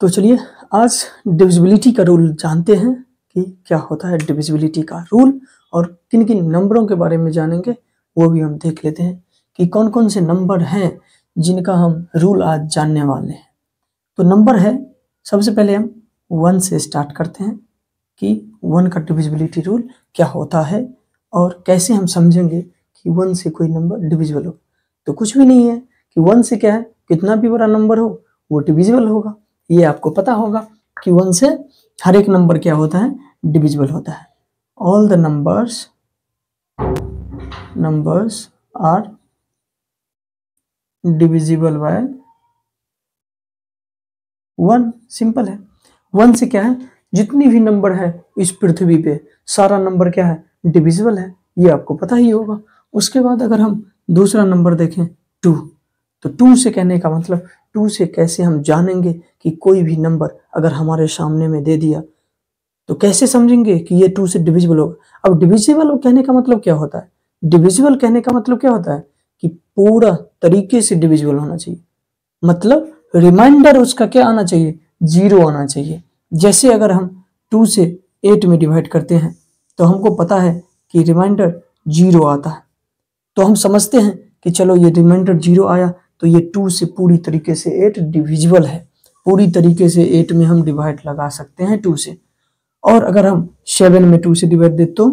तो चलिए आज डिविजिबिलिटी का रूल जानते हैं कि क्या होता है डिविजिबिलिटी का रूल, और किन किन नंबरों के बारे में जानेंगे वो भी हम देख लेते हैं कि कौन कौन से नंबर हैं जिनका हम रूल आज जानने वाले हैं। तो नंबर है, सबसे पहले हम 1 से स्टार्ट करते हैं कि 1 का डिविजिबिलिटी रूल क्या होता है और कैसे हम समझेंगे कि 1 से कोई नंबर डिविजिबल हो। तो कुछ भी नहीं है कि 1 से क्या है, कितना भी बड़ा नंबर हो वो डिविजिबल होगा। ये आपको पता होगा कि 1 से हर एक नंबर क्या होता है, डिविजिबल होता है। All the numbers are divisible by 1। Simple है। 1 से क्या है, जितनी भी नंबर है इस पृथ्वी पे सारा नंबर क्या है, डिविजिबल है। ये आपको पता ही होगा। उसके बाद अगर हम दूसरा नंबर देखें 2, तो 2 से कहने का मतलब 2 से कैसे हम जानेंगे कि कोई भी नंबर अगर हमारे सामने में दे दिया तो कैसे समझेंगे कि ये 2 से डिविजिबल होगा। अब डिविजिबल कहने का मतलब क्या होता है, डिविजिबल कहने का मतलब क्या होता है कि पूरा तरीके से डिविजिबल होना चाहिए। मतलब रिमाइंडर उसका क्या आना चाहिए, 0 आना चाहिए। जैसे अगर हम 2 से 8 में डिवाइड करते हैं तो हमको पता है कि रिमाइंडर 0 आता है, तो हम समझते हैं कि चलो ये रिमाइंडर 0 आया तो ये 2 से पूरी तरीके से 8 डिविजिबल है। पूरी तरीके से 8 में हम डिवाइड लगा सकते हैं 2 से। और अगर हम 7 में 2 से डिवाइड दे तो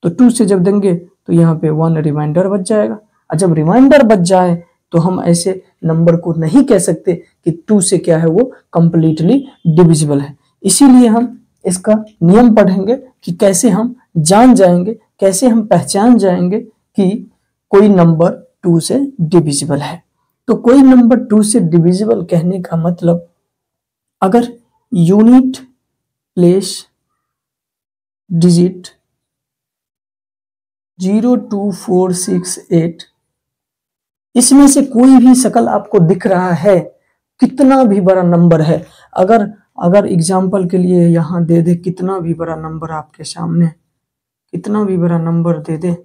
2 से जब देंगे तो यहाँ पे 1 रिमाइंडर बच जाएगा। और जब रिमाइंडर बच जाए तो हम ऐसे नंबर को नहीं कह सकते कि 2 से क्या है, वो कंप्लीटली डिविजिबल है। इसीलिए हम इसका नियम पढ़ेंगे कि कैसे हम जान जाएंगे, कैसे हम पहचान जाएंगे कि कोई नंबर 2 से डिविजिबल है। तो कोई नंबर 2 से डिविजिबल कहने का मतलब, अगर यूनिट प्लेस डिजिट 0 2 4 6 8 इसमें से कोई भी शकल आपको दिख रहा है, कितना भी बड़ा नंबर है, अगर एग्जाम्पल के लिए यहां दे दे कितना भी बड़ा नंबर आपके सामने, कितना भी बड़ा नंबर दे दे,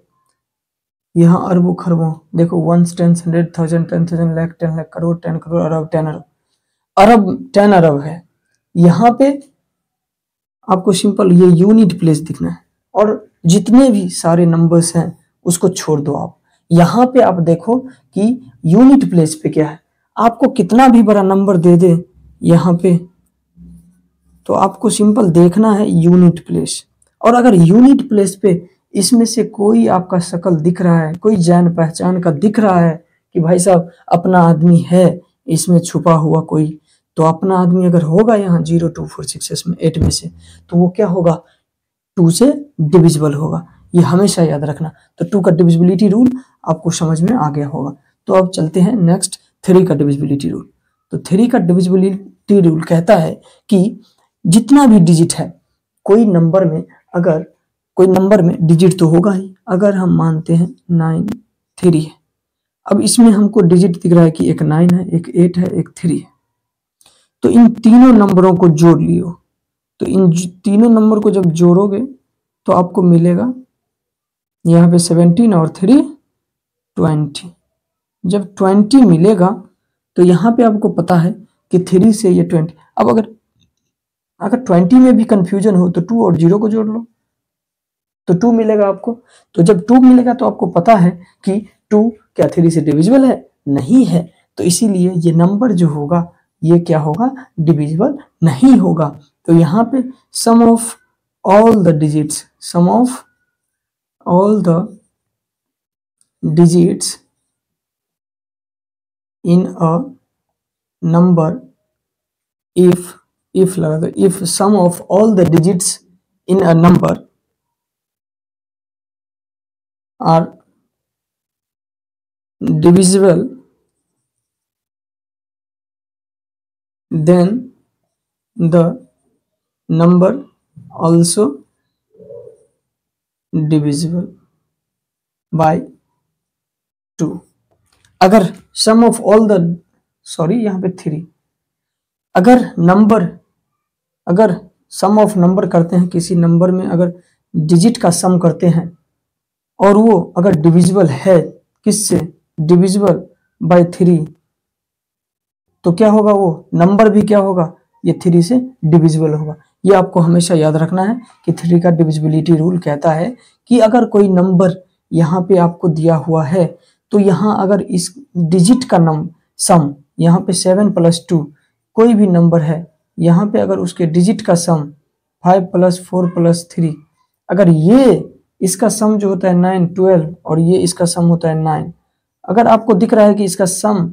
यहाँ अरबों खरबों, देखो 1 10 100 1000 10,000 लाख 10 लाख करोड़ 10 करोड़ अरब 10 अरब 10 अरब है। यहाँ पे आपको सिंपल ये यूनिट प्लेस दिखना है, और जितने भी सारे नंबर्स हैं उसको छोड़ दो। आप यहाँ पे आप देखो कि यूनिट प्लेस पे क्या है, आपको कितना भी बड़ा नंबर दे दे यहाँ पे, तो आपको सिंपल देखना है यूनिट प्लेस। और अगर यूनिट प्लेस पे इसमें से कोई आपका शकल दिख रहा है, कोई जान पहचान का दिख रहा है कि भाई साहब अपना आदमी है इसमें छुपा हुआ कोई, तो अपना आदमी अगर होगा यहाँ 0 2 4 6 में 8 में से, तो वो क्या होगा, 2 से डिविजिबल होगा। ये हमेशा याद रखना। तो 2 का डिविजिबिलिटी रूल आपको समझ में आ गया होगा। तो अब चलते हैं नेक्स्ट 3 का डिविजिबिलिटी रूल। तो 3 का डिविजिबिलिटी रूल कहता है कि जितना भी डिजिट है कोई नंबर में, अगर कोई नंबर में डिजिट तो होगा ही, अगर हम मानते हैं 9 3 है, अब इसमें हमको डिजिट दिख रहा है कि एक 9 है, एक 8 है, एक 3 है, तो इन तीनों नंबरों को जोड़ लियो। तो इन तीनों नंबर को जब जोड़ोगे तो आपको मिलेगा यहाँ पे 17 और 3 20। जब 20 मिलेगा तो यहाँ पे आपको पता है कि 3 से ये 20। अब अगर 20 में भी कंफ्यूजन हो तो 2 और 0 को जोड़ लो तो 2 मिलेगा आपको। तो जब 2 मिलेगा तो आपको पता है कि 2 क्या 3 से डिविजिबल है, नहीं है। तो इसीलिए ये नंबर जो होगा ये क्या होगा, डिविजिबल नहीं होगा। तो यहाँ पे sum of all the digits, sum of all the digits in a number, if लगा दो, if sum of all the digits in a number are divisible, then the number also divisible by 2। अगर sum of all the, sorry यहाँ पे 3, अगर सम of number करते हैं, किसी number में अगर डिजिट का सम करते हैं और वो अगर डिविजिबल है किससे, डिविजिबल बाय 3, तो क्या होगा, वो नंबर भी क्या होगा, ये 3 से डिविजिबल होगा। ये आपको हमेशा याद रखना है कि 3 का डिविजिबिलिटी रूल कहता है कि अगर कोई नंबर यहाँ पे आपको दिया हुआ है तो यहाँ अगर इस डिजिट का सम यहाँ पे 7 + 2 कोई भी नंबर है, यहाँ पे अगर उसके डिजिट का सम 5 + 4 + 3, अगर ये इसका सम जो होता है 9, 12 और ये इसका सम होता है 9, अगर आपको दिख रहा है कि इसका सम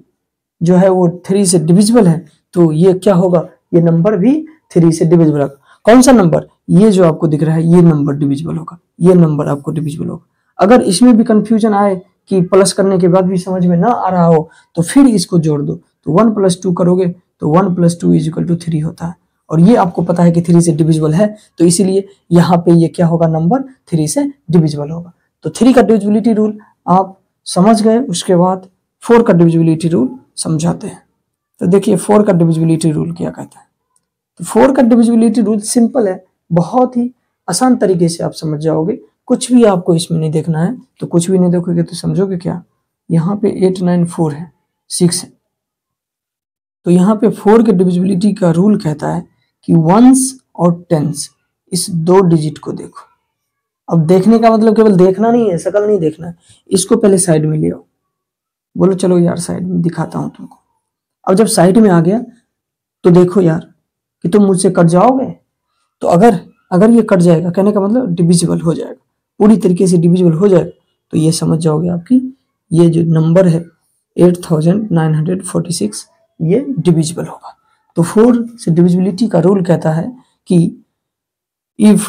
जो है वो 3 से डिविजिबल है तो ये क्या होगा, ये नंबर भी 3 से डिविजिबल होगा। कौन सा नंबर, ये जो आपको दिख रहा है ये नंबर डिविजिबल होगा, ये नंबर आपको डिविजिबल होगा। अगर इसमें भी कंफ्यूजन आए कि प्लस करने के बाद भी समझ में ना आ रहा हो तो फिर इसको जोड़ दो, तो 1 + 2 करोगे तो 1 + 2 = 3 होता है, और ये आपको पता है कि 3 से डिविजिबल है, तो इसीलिए यहाँ पे ये क्या होगा, नंबर 3 से डिविजिबल होगा। तो 3 का डिविजिबिलिटी रूल आप समझ गए। उसके बाद 4 का डिविजिबिलिटी रूल समझाते हैं। तो देखिए 4 का डिविजिबिलिटी रूल क्या कहता है। तो 4 का डिविजिबिलिटी रूल सिंपल है, बहुत ही आसान तरीके से आप समझ जाओगे, कुछ भी आपको इसमें नहीं देखना है। तो कुछ भी नहीं देखोगे तो समझोगे क्या, यहाँ पे 8, 9, 4 है, 6 है, तो यहाँ पे 4 के डिविजिबिलिटी का रूल कहता है कि 1s और 10s, इस 2 डिजिट को देखो। अब देखने का मतलब केवल देखना नहीं है, शकल नहीं देखना है, इसको पहले साइड में ले आओ। बोलो चलो यार साइड में दिखाता हूं तुमको। अब जब साइड में आ गया तो देखो यार कि तुम मुझसे कट जाओगे, तो अगर ये कट जाएगा, कहने का मतलब डिविजिबल हो जाएगा, पूरी तरीके से डिविजिबल हो जाएगा, तो ये समझ जाओगे आपकी ये जो नंबर है 8946 ये डिविजिबल होगा। तो 4 से डिविजिबिलिटी का रूल कहता है कि if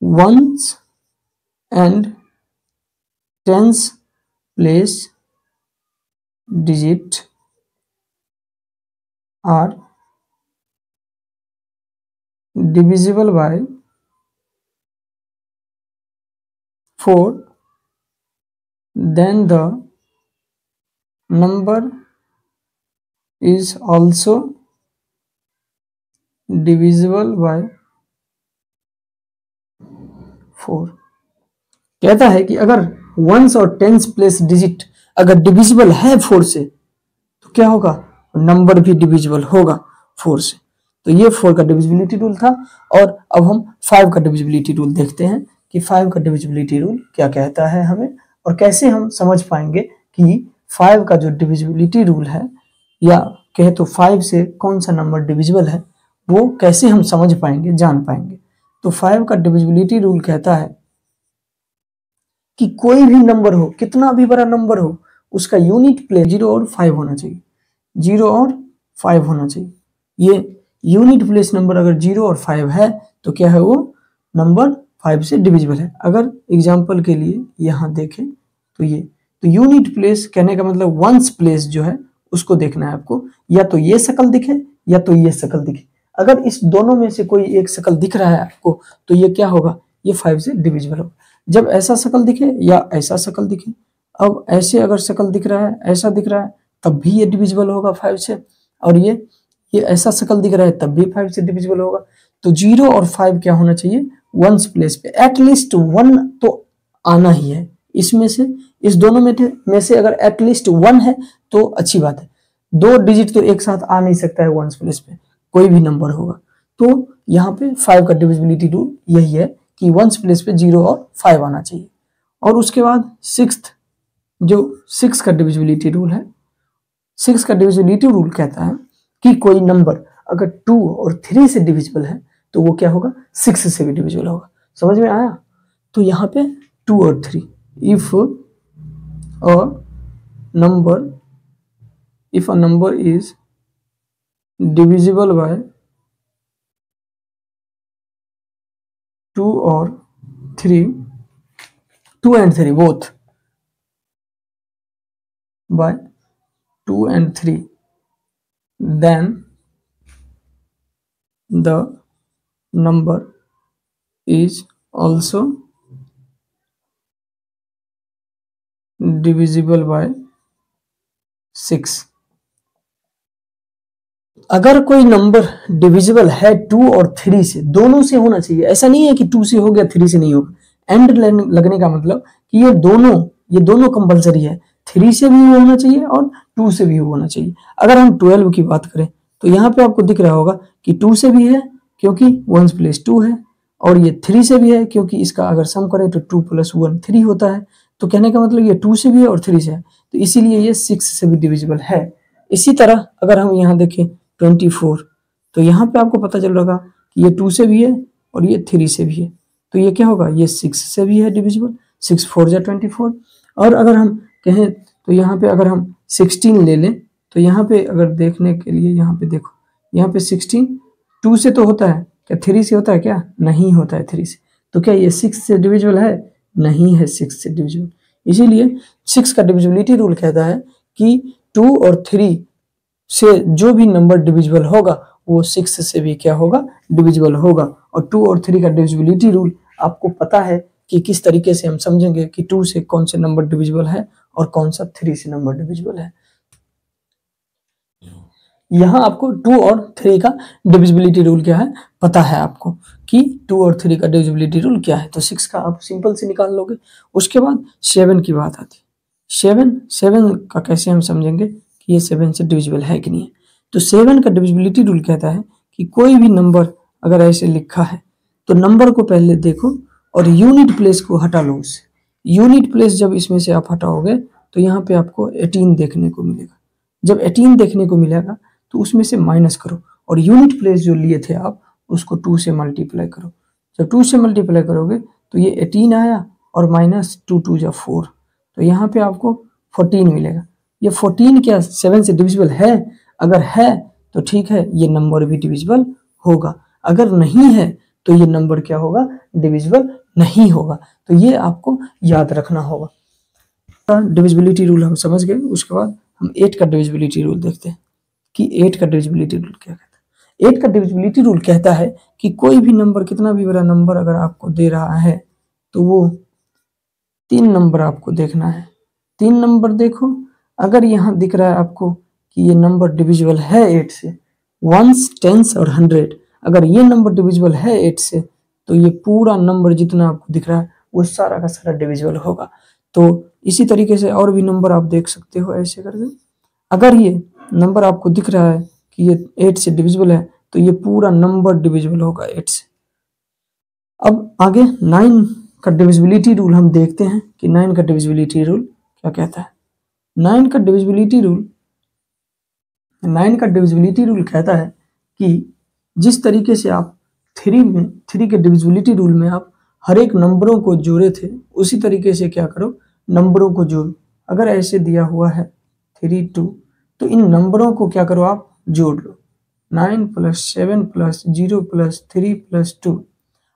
1s and 10s place digit are divisible by 4, then the number is also divisible by 4। कहता है कि अगर 1s और 10s प्लेस डिजिट अगर डिविजिबल है 4 से तो क्या होगा, नंबर भी डिविजिबल होगा 4 से। तो ये 4 का डिविजिबिलिटी रूल था। और अब हम 5 का डिविजिबिलिटी रूल देखते हैं कि 5 का डिविजिबिलिटी रूल क्या कहता है हमें, और कैसे हम समझ पाएंगे कि 5 का जो डिविजिबिलिटी रूल है, या कहे तो 5 से कौन सा नंबर डिविजिबल है, वो कैसे हम समझ पाएंगे, जान पाएंगे। तो 5 का डिविजिबिलिटी रूल कहता है कि कोई भी नंबर हो, कितना भी बड़ा नंबर हो, उसका यूनिट प्लेस 0 और 5 होना चाहिए, 0 और 5 होना चाहिए। ये यूनिट प्लेस नंबर अगर 0 और 5 है तो क्या है, वो नंबर 5 से डिविजिबल है। अगर एग्जांपल के लिए यहाँ देखें तो ये, तो यूनिट प्लेस कहने का मतलब वंस प्लेस जो है उसको देखना है आपको, या तो ये शक्ल दिखे या तो ये शक्ल दिखे। अगर इस दोनों में से कोई एक शक्ल दिख रहा है आपको तो ये क्या होगा, ये 5 से डिविजिबल होगा। जब ऐसा शक्ल दिखे या ऐसा शक्ल दिखे, अब ऐसे अगर शक्ल दिख रहा है, ऐसा दिख रहा है, तब भी ये डिविजिबल होगा 5 से, और ये ऐसा शक्ल दिख रहा है तब भी 5 से डिविजिबल होगा। तो 0 और 5 क्या होना चाहिए, वंस प्लेस पे एटलीस्ट 1 तो आना ही है। इसमें से इस दोनों में से अगर एटलीस्ट 1 है तो अच्छी बात है, 2 डिजिट तो एक साथ आ नहीं सकता है वंस प्लेस पे, कोई भी नंबर होगा। तो यहाँ पे 5 का डिविजिबिलिटी रूल यही है कि वंस प्लेस पे 0 और 5 आना चाहिए। और उसके बाद 6 का डिविजिबिलिटी रूल है। 6 का डिविजिबिलिटी रूल कहता है कि कोई नंबर अगर 2 और 3 से डिविजिबल है तो वो क्या होगा, 6 से भी डिविजिबल होगा। समझ में आया। तो यहाँ पे 2 और 3, if a number is divisible by 2 और 3, 2 and 3 both by 2 and 3, then the number is also divisible by 6। अगर कोई नंबर डिविजिबल है 2 और 3 से, दोनों से होना चाहिए, ऐसा नहीं है कि 2 से हो गया 3 से नहीं होगा। एंड लगने का मतलब कि ये दोनों कंपलसरी है, 3 से भी होना चाहिए और 2 से भी होना चाहिए। अगर हम 12 की बात करें तो यहाँ पे आपको दिख रहा होगा कि 2 से भी है क्योंकि 1 प्लस 2 है, और ये 3 से भी है क्योंकि इसका अगर सम करें तो 2 प्लस 1 3 होता है। तो कहने का मतलब ये 2 से भी है और 3 से है, तो इसीलिए ये 6 से भी डिविजिबल है। इसी तरह अगर हम यहाँ देखें 24, तो यहाँ पे आपको पता चल रहा होगा कि ये 2 से भी है और ये 3 से भी है, तो ये क्या होगा, ये 6 से भी है डिविजिबल, 6 4 जा 24। और अगर हम कहें तो यहाँ पे अगर हम 16 ले लें, तो यहाँ पे अगर देखने के लिए यहाँ पे देखो, यहाँ पे 16 2 से तो होता है, क्या 3 से होता है, क्या नहीं होता है 3 से, तो क्या ये 6 से डिविजिबल है, नहीं है 6 से डिविजिबल। इसीलिए 6 का डिविजिबिलिटी रूल कहता है कि 2 और 3 से जो भी नंबर डिविजिबल होगा वो 6 से भी क्या होगा, डिविजिबल होगा। और 2 और 3 का डिविजिबिलिटी रूल आपको पता है कि किस तरीके से हम समझेंगे कि 2 से कौन से नंबर डिविजिबल है और कौन सा 3 से नंबर डिविजिबल है। यहाँ आपको 2 और 3 का डिविजिबिलिटी रूल क्या है पता है आपको कि 2 और 3 का डिविजिबिलिटी रूल क्या है, तो 6 का आप सिंपल से निकाल लोगे। उसके बाद 7 की बात आती है। 7 का कैसे हम समझेंगे कि ये 7 से डिविजिबल है कि नहीं है। तो 7 का डिविजिबिलिटी रूल कहता है कि कोई भी नंबर अगर ऐसे लिखा है तो नंबर को पहले देखो और यूनिट प्लेस को हटा लो उससे। यूनिट प्लेस जब इसमें से आप हटाओगे तो यहाँ पे आपको 18 देखने को मिलेगा। जब 18 देखने को मिलेगा तो उसमें से माइनस करो और यूनिट प्लेस जो लिए थे आप उसको 2 से मल्टीप्लाई करो। जब 2 से मल्टीप्लाई करोगे तो ये 18 आया और माइनस 2 2 जा 4, तो यहाँ पे आपको 14 मिलेगा। ये 14 क्या 7 से डिविजिबल है? अगर है तो ठीक है, ये नंबर भी डिविजिबल होगा। अगर नहीं है तो ये नंबर क्या होगा, डिविजिबल नहीं होगा। तो ये आपको याद रखना होगा। डिविजिबिलिटी रूल हम समझ गए। उसके बाद हम 8 का डिविजिबिलिटी रूल देखते हैं कि 8 का डिविजिबिलिटी रूल क्या कहता है। 8 का डिविजिबिलिटी रूल कहता है कि कोई भी नंबर, कितना भी बड़ा नंबर अगर आपको दे रहा है तो वो 3 नंबर आपको देखना है। 3 नंबर देखो, अगर यहाँ दिख रहा है आपको कि ये नंबर डिविजिबल है 8 से, वंस, टेंस और 100, अगर ये नंबर डिविजिबल है 8 से तो ये पूरा नंबर जितना आपको दिख रहा है वो सारा का सारा डिविजिबल होगा। तो इसी तरीके से और भी नंबर आप देख सकते हो ऐसे करके। अगर ये नंबर आपको दिख रहा है कि ये 8 से डिविजिबल है तो ये पूरा नंबर डिविजिबल होगा 8 से। अब आगे 9 का डिविजिबिलिटी रूल हम देखते हैं कि 9 का डिविजिबिलिटी रूल क्या कहता है। 9 का डिविजिबिलिटी रूल कहता है कि जिस तरीके से आप 3 के डिविजिबिलिटी रूल में आप हर एक नंबरों को जोड़े थे, उसी तरीके से क्या करो, नंबरों को जोड़ो। अगर ऐसे दिया हुआ है 3 2, तो इन नंबरों को क्या करो, आप जोड़ लो। 9 + 7 + 0 + 3 + 2,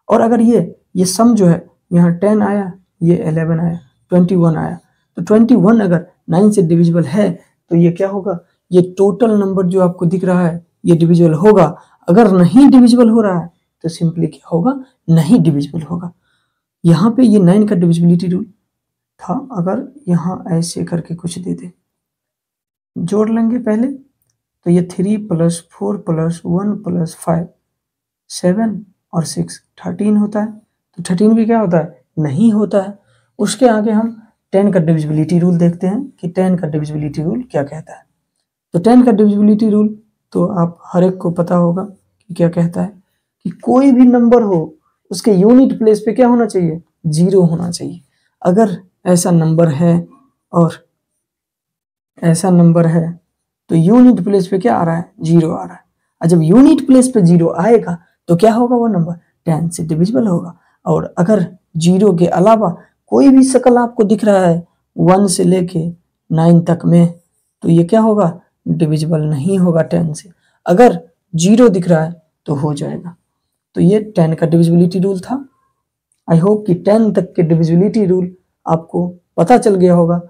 और अगर ये सम जो है यहाँ 10 आया, ये 11 आया, 21 आया, तो 21 अगर 9 से डिविजिबल है तो ये क्या होगा, ये टोटल नंबर जो आपको दिख रहा है ये डिविजिबल होगा। अगर नहीं डिविजिबल हो रहा है तो सिंपली क्या होगा, नहीं डिविजिबल होगा। यहाँ पे ये 9 का डिविजिबिलिटी रूल था। अगर यहाँ ऐसे करके कुछ दे दे, जोड़ लेंगे पहले, तो ये 3 + 4 + 1 + 5 7 और 6 13 होता है। तो 13 भी क्या होता है, नहीं होता है। उसके आगे हम 10 का डिविजिबिलिटी रूल देखते हैं कि 10 का डिविजिबिलिटी रूल क्या कहता है। तो 10 का डिविजिबिलिटी रूल तो आप हर एक को पता होगा कि क्या कहता है कि कोई भी नंबर हो उसके यूनिट प्लेस पे क्या होना चाहिए, 0 होना चाहिए। अगर ऐसा नंबर है और ऐसा नंबर है तो यूनिट प्लेस पे क्या आ रहा है, 0 आ रहा है। और जब यूनिट प्लेस पे 0 आएगा तो क्या होगा, वो नंबर 10 से डिविजिबल होगा। और अगर 0 के अलावा कोई भी शकल आपको दिख रहा है 1 से लेके 9 तक में, तो ये क्या होगा, डिविजिबल नहीं होगा 10 से। अगर 0 दिख रहा है तो हो जाएगा। तो ये 10 का डिविजिबिलिटी रूल था। आई होप कि 10 तक के डिविजिबिलिटी रूल आपको पता चल गया होगा।